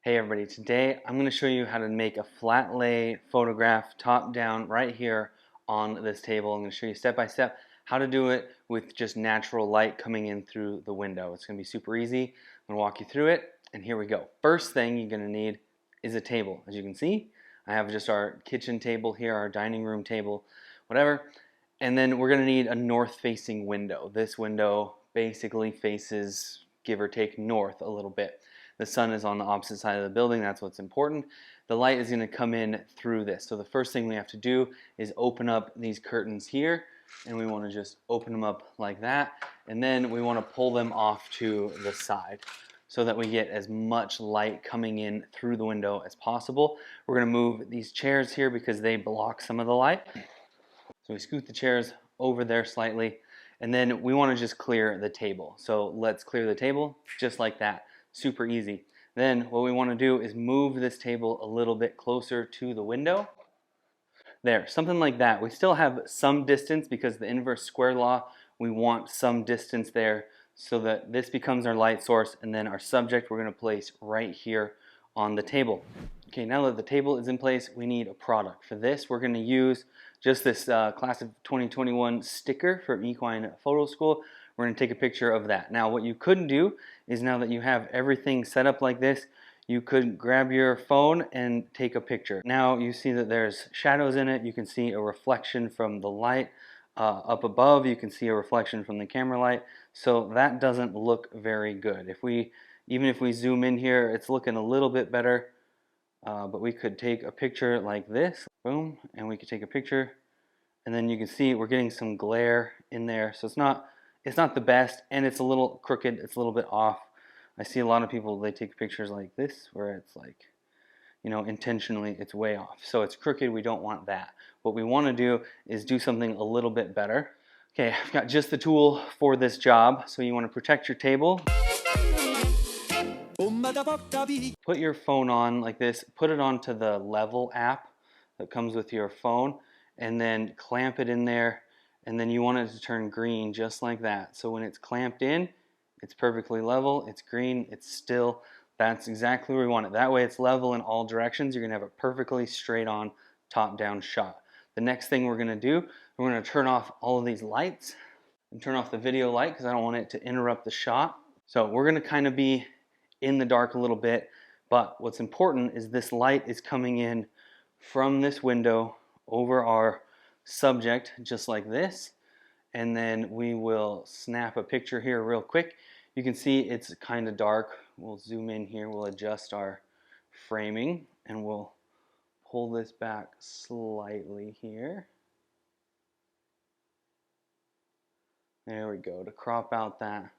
Hey everybody, today I'm going to show you how to make a flat lay photograph top down right here on this table. I'm going to show you step by step how to do it with just natural light coming in through the window. It's going to be super easy. I'm going to walk you through it, and here we go. First thing you're going to need is a table. As you can see, I have just our kitchen table here, our dining room table, whatever. And then we're going to need a north facing window. This window basically faces, give or take, north a little bit. The sun is on the opposite side of the building. That's what's important. The light is going to come in through this. So the first thing we have to do is open up these curtains here, and we want to just open them up like that, and then we want to pull them off to the side so that we get as much light coming in through the window as possible. We're going to move these chairs here because they block some of the light. So we scoot the chairs over there slightly, and then we want to just clear the table. So let's clear the table just like that. Super easy. Then what we want to do is move this table a little bit closer to the window. There, something like that. We still have some distance because the inverse square law, we want some distance there so that this becomes our light source, and then our subject we're going to place right here on the table. Okay, now that the table is in place, we need a product. For this, we're going to use just this class of 2021 sticker from Equine Photo School. We're going to take a picture of that. Now, what you could do is, now that you have everything set up like this, you could grab your phone and take a picture. Now you see that there's shadows in it. You can see a reflection from the light up above. You can see a reflection from the camera light. So that doesn't look very good. Even if we zoom in here, it's looking a little bit better. But we could take a picture like this, boom, and we could take a picture, and then you can see we're getting some glare in there. So it's not the best, and it's a little crooked. It's a little bit off. I see a lot of people, they take pictures like this where it's like, intentionally it's way off. So it's crooked. We don't want that. What we want to do is do something a little bit better. Okay, I've got just the tool for this job. So you want to protect your table. Put your phone on like this, put it onto the level app that comes with your phone, and then clamp it in there, and then you want it to turn green just like that. So when it's clamped in, it's perfectly level, it's green, it's still. That's exactly where we want it. That way it's level in all directions. You're going to have a perfectly straight on top down shot. The next thing we're going to do, we're going to turn off all of these lights and turn off the video light because I don't want it to interrupt the shot. So we're going to kind of be in the dark a little bit, but what's important is this light is coming in from this window over our subject just like this, and then we will snap a picture here real quick. You can see it's kind of dark. We'll zoom in here, we'll adjust our framing, and we'll pull this back slightly here. There we go, to crop out that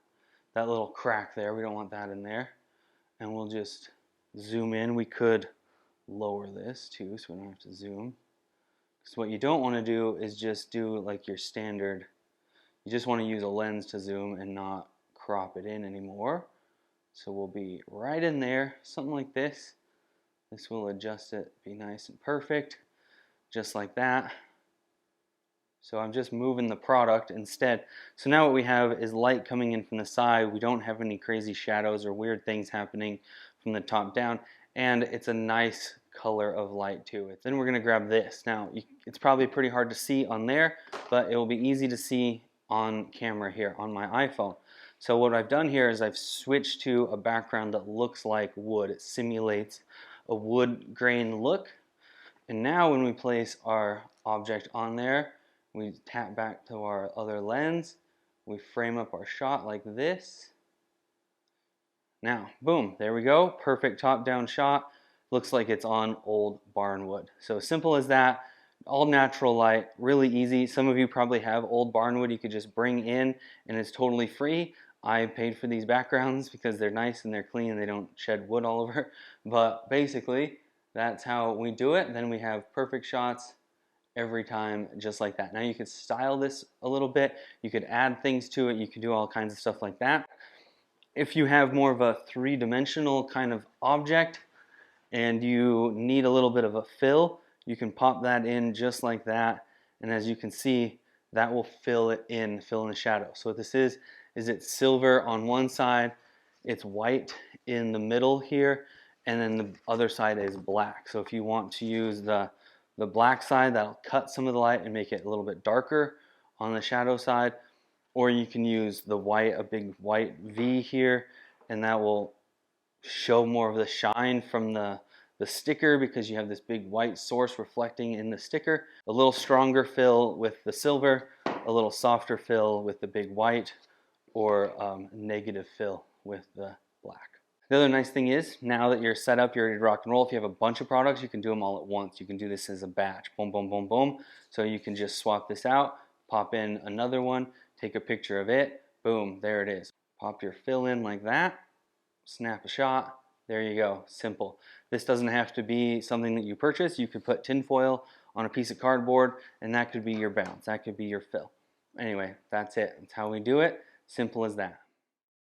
little crack there. We don't want that in there. And we'll just zoom in. We could lower this too so we don't have to zoom. Because what you don't want to do is just do like your standard. You just want to use a lens to zoom and not crop it in anymore. So we'll be right in there, something like this. This will adjust it, be nice and perfect, just like that. So I'm just moving the product instead. So now what we have is light coming in from the side. We don't have any crazy shadows or weird things happening from the top down. And it's a nice color of light too. Then we're going to grab this. Now it's probably pretty hard to see on there, but it will be easy to see on camera here on my iPhone. So what I've done here is I've switched to a background that looks like wood. It simulates a wood grain look. And now when we place our object on there, we tap back to our other lens, we frame up our shot like this. Now, boom, there we go, perfect top-down shot. Looks like it's on old barnwood. So simple as that, all natural light, really easy. Some of you probably have old barnwood you could just bring in and it's totally free. I paid for these backgrounds because they're nice and they're clean and they don't shed wood all over. But basically, that's how we do it. Then we have perfect shots every time just like that. Now you could style this a little bit, you could add things to it, you could do all kinds of stuff like that. If you have more of a three-dimensional kind of object and you need a little bit of a fill, you can pop that in just like that, and as you can see, that will fill in the shadow. So what this is it's silver on one side, it's white in the middle here, and then the other side is black. So if you want to use the black side, that'll cut some of the light and make it a little bit darker on the shadow side, or you can use the white, a big white V here, and that will show more of the shine from the sticker because you have this big white source reflecting in the sticker. A little stronger fill with the silver, a little softer fill with the big white, or negative fill with the black. The other nice thing is, now that you're set up, you're ready to rock and roll, if you have a bunch of products, you can do them all at once. You can do this as a batch, boom, boom, boom, boom. So you can just swap this out, pop in another one, take a picture of it, boom, there it is. Pop your fill in like that, snap a shot, there you go, simple. This doesn't have to be something that you purchase. You could put tinfoil on a piece of cardboard and that could be your bounce, that could be your fill. Anyway, that's it, that's how we do it, simple as that.